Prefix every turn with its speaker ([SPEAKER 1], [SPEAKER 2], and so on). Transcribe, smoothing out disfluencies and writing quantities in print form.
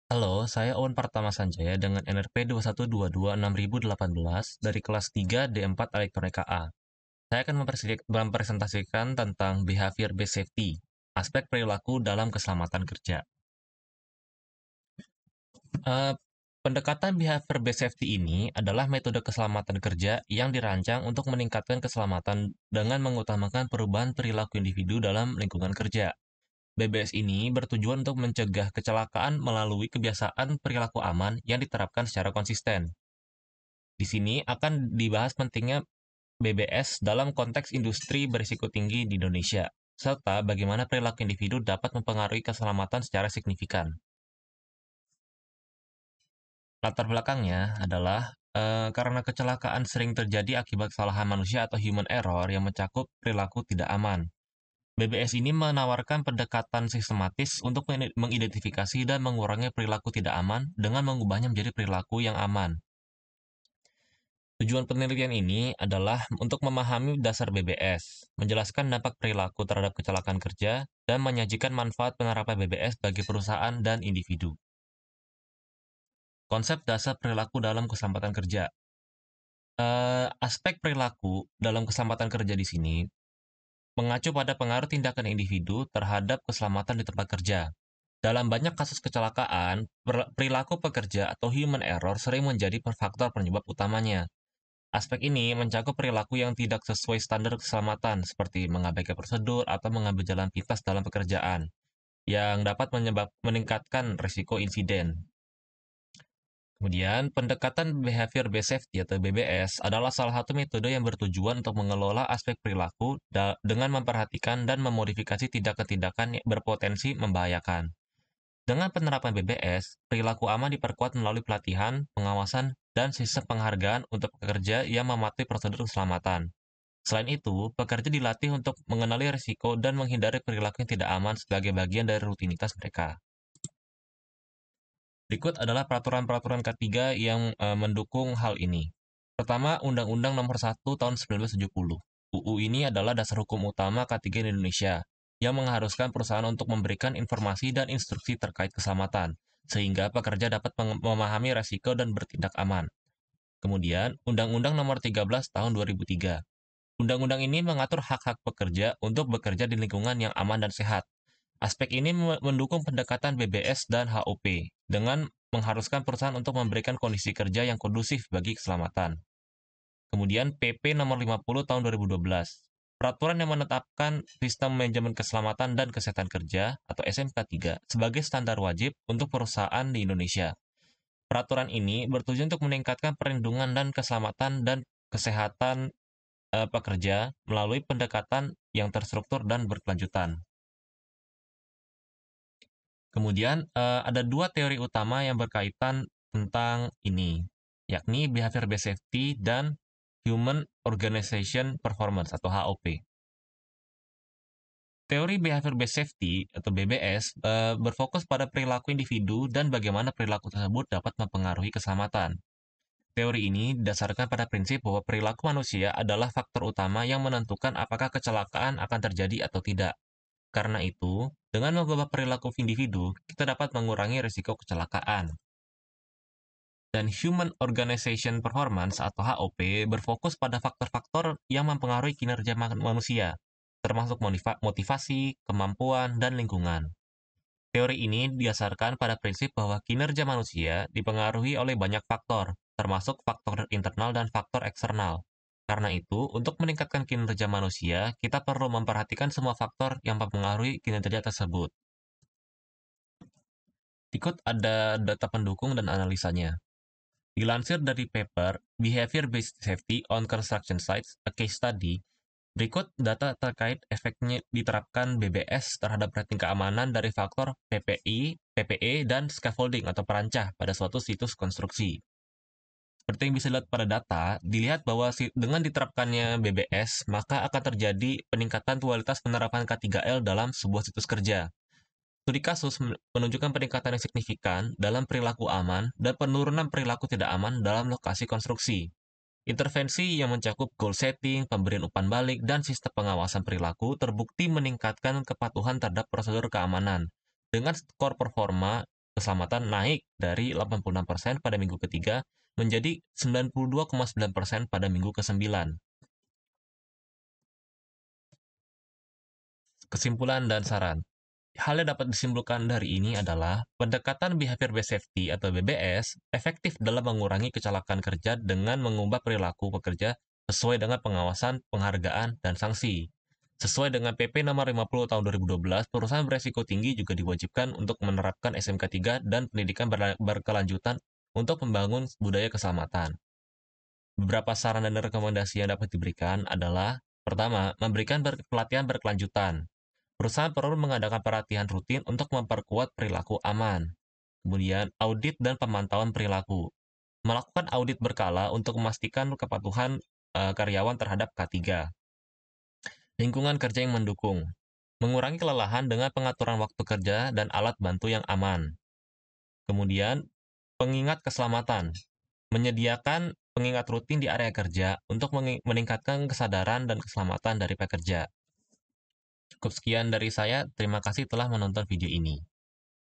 [SPEAKER 1] Halo, saya Owen Pratama Sanjaya dengan NRP 21226.018 dari kelas 3 D4 Elektronika A. Saya akan mempresentasikan tentang Behavior Based Safety, aspek perilaku dalam keselamatan kerja. Eh, Pendekatan Behavior Based Safety ini adalah metode keselamatan kerja yang dirancang untuk meningkatkan keselamatan dengan mengutamakan perubahan perilaku individu dalam lingkungan kerja. BBS ini bertujuan untuk mencegah kecelakaan melalui kebiasaan perilaku aman yang diterapkan secara konsisten. Di sini akan dibahas pentingnya BBS dalam konteks industri berisiko tinggi di Indonesia, serta bagaimana perilaku individu dapat mempengaruhi keselamatan secara signifikan. Latar belakangnya adalah karena kecelakaan sering terjadi akibat kesalahan manusia atau human error yang mencakup perilaku tidak aman. BBS ini menawarkan pendekatan sistematis untuk mengidentifikasi dan mengurangi perilaku tidak aman dengan mengubahnya menjadi perilaku yang aman. Tujuan penelitian ini adalah untuk memahami dasar BBS, menjelaskan dampak perilaku terhadap kecelakaan kerja, dan menyajikan manfaat penerapan BBS bagi perusahaan dan individu. Konsep dasar perilaku dalam keselamatan kerja. Aspek perilaku dalam keselamatan kerja di sini mengacu pada pengaruh tindakan individu terhadap keselamatan di tempat kerja. Dalam banyak kasus kecelakaan, perilaku pekerja atau human error sering menjadi faktor penyebab utamanya. Aspek ini mencakup perilaku yang tidak sesuai standar keselamatan, seperti mengabaikan prosedur atau mengambil jalan pintas dalam pekerjaan, yang dapat meningkatkan risiko insiden. Kemudian, pendekatan Behavior Based Safety atau BBS adalah salah satu metode yang bertujuan untuk mengelola aspek perilaku dengan memperhatikan dan memodifikasi tindakan-tindakan yang berpotensi membahayakan. Dengan penerapan BBS, perilaku aman diperkuat melalui pelatihan, pengawasan, dan sistem penghargaan untuk pekerja yang mematuhi prosedur keselamatan. Selain itu, pekerja dilatih untuk mengenali risiko dan menghindari perilaku yang tidak aman sebagai bagian dari rutinitas mereka. Berikut adalah peraturan-peraturan ketiga yang mendukung hal ini. Pertama, Undang-Undang Nomor 1 Tahun 1970. UU ini adalah dasar hukum utama K3 di Indonesia, yang mengharuskan perusahaan untuk memberikan informasi dan instruksi terkait keselamatan, sehingga pekerja dapat memahami risiko dan bertindak aman. Kemudian, Undang-Undang Nomor 13 Tahun 2003. Undang-undang ini mengatur hak-hak pekerja untuk bekerja di lingkungan yang aman dan sehat. Aspek ini mendukung pendekatan BBS dan HOP dengan mengharuskan perusahaan untuk memberikan kondisi kerja yang kondusif bagi keselamatan. Kemudian PP nomor 50 tahun 2012. Peraturan yang menetapkan Sistem Manajemen Keselamatan dan Kesehatan Kerja atau SMK 3 sebagai standar wajib untuk perusahaan di Indonesia. Peraturan ini bertujuan untuk meningkatkan perlindungan dan keselamatan dan kesehatan pekerja melalui pendekatan yang terstruktur dan berkelanjutan. Kemudian ada dua teori utama yang berkaitan tentang ini, yakni Behavior Based Safety dan Human Organization Performance atau HOP. Teori Behavior Based Safety atau BBS berfokus pada perilaku individu dan bagaimana perilaku tersebut dapat mempengaruhi keselamatan. Teori ini didasarkan pada prinsip bahwa perilaku manusia adalah faktor utama yang menentukan apakah kecelakaan akan terjadi atau tidak. Karena itu, dengan mengubah perilaku individu, kita dapat mengurangi risiko kecelakaan. Dan Human Organization Performance atau HOP berfokus pada faktor-faktor yang mempengaruhi kinerja manusia, termasuk motivasi, kemampuan, dan lingkungan. Teori ini didasarkan pada prinsip bahwa kinerja manusia dipengaruhi oleh banyak faktor, termasuk faktor internal dan faktor eksternal. Karena itu, untuk meningkatkan kinerja manusia, kita perlu memperhatikan semua faktor yang mempengaruhi kinerja tersebut. Berikut ada data pendukung dan analisanya. Dilansir dari paper Behavior Based Safety on Construction Sites, a Case Study, berikut data terkait efeknya diterapkan BBS terhadap rating keamanan dari faktor PPI, PPE, dan scaffolding atau perancah pada suatu situs konstruksi. Seperti yang bisa dilihat pada data, dilihat bahwa dengan diterapkannya BBS, maka akan terjadi peningkatan kualitas penerapan K3L dalam sebuah situs kerja. Studi kasus menunjukkan peningkatan yang signifikan dalam perilaku aman dan penurunan perilaku tidak aman dalam lokasi konstruksi. Intervensi yang mencakup goal setting, pemberian umpan balik, dan sistem pengawasan perilaku terbukti meningkatkan kepatuhan terhadap prosedur keamanan dengan skor performa keselamatan naik dari 86% pada minggu ketiga menjadi 92,9% pada minggu ke-9. Kesimpulan dan saran. Hal yang dapat disimpulkan dari ini adalah pendekatan behavior based safety atau BBS efektif dalam mengurangi kecelakaan kerja dengan mengubah perilaku pekerja sesuai dengan pengawasan, penghargaan, dan sanksi. Sesuai dengan PP nomor 50 tahun 2012, perusahaan beresiko tinggi juga diwajibkan untuk menerapkan SMK 3 dan pendidikan berkelanjutan untuk membangun budaya keselamatan. Beberapa saran dan rekomendasi yang dapat diberikan adalah, pertama, memberikan pelatihan berkelanjutan. Perusahaan perlu mengadakan pelatihan rutin untuk memperkuat perilaku aman. Kemudian, audit dan pemantauan perilaku. Melakukan audit berkala untuk memastikan kepatuhan karyawan terhadap K3. Lingkungan kerja yang mendukung. Mengurangi kelelahan dengan pengaturan waktu kerja dan alat bantu yang aman. Kemudian, pengingat keselamatan. Menyediakan pengingat rutin di area kerja untuk meningkatkan kesadaran dan keselamatan dari pekerja. Cukup sekian dari saya. Terima kasih telah menonton video ini.